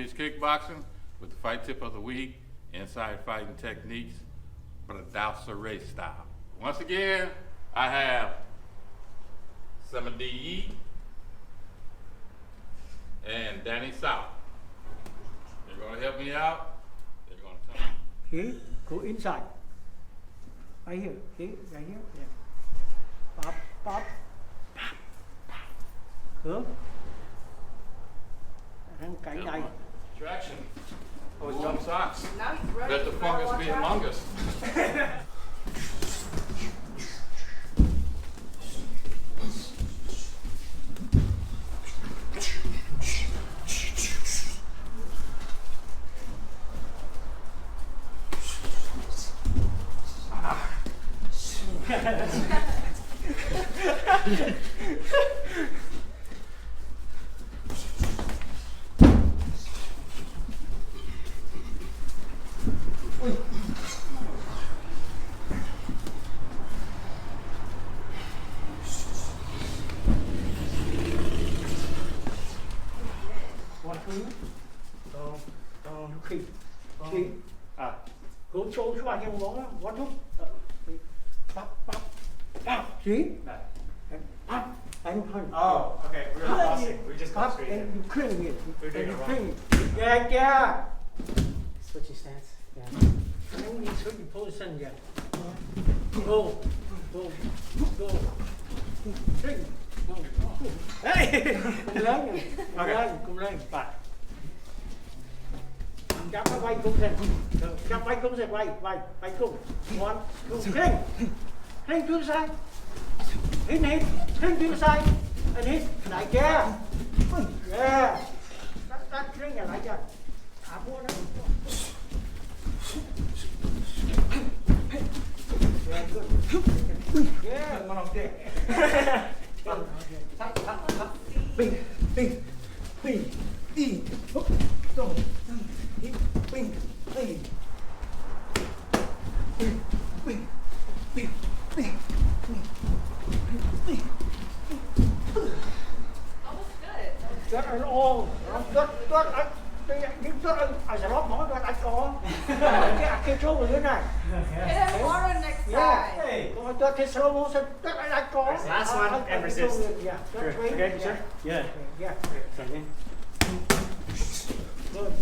Beach Kickboxing with the fight tip of the week, inside fighting techniques, Pradal Serey style. Once again, I have some of DE and Danny South. They're going to help me out. They're going to tell me. Here, go inside. Right here, right here. Yeah. Pop, pop, pop, pop. Hướng. Răng cánh đây. Distraction. Oh, it's jump socks. Now he's ready. Let the fungus be among us. Khi hướng trốn xuống vào trong bóng quán thúc bắp bắp bắp chí bắp and Oh, okay. We were crossing. We just bắp crossed straight and in. you clearing it We're doing and it you wrong. clearing it yeah Switchy stance. Yeah. and then you switch your position yeah go clean hey cùng lên phải chắp cái vai cung lên chắp vai cung lên vai cung one two clean to the side hit clean to the side and hit lại kia yeah that clean là lại chưa thả vua đó yeah good yeah One off there. Bing, bing, bing, bing, hop, go, bing, bing, bing, bing, bing, bing, bing, bing. Almost good. Rất là ô, những rất ở giờ đó mỗi đoạn anh có cái số ở dưới này. Hit him harder next Yeah, time. Hey. còn tôi cái slow motion rất là anh có. Last one and resist. Yeah, Sure. that's great. Okay, sure. Yeah. Yeah. Second. Good.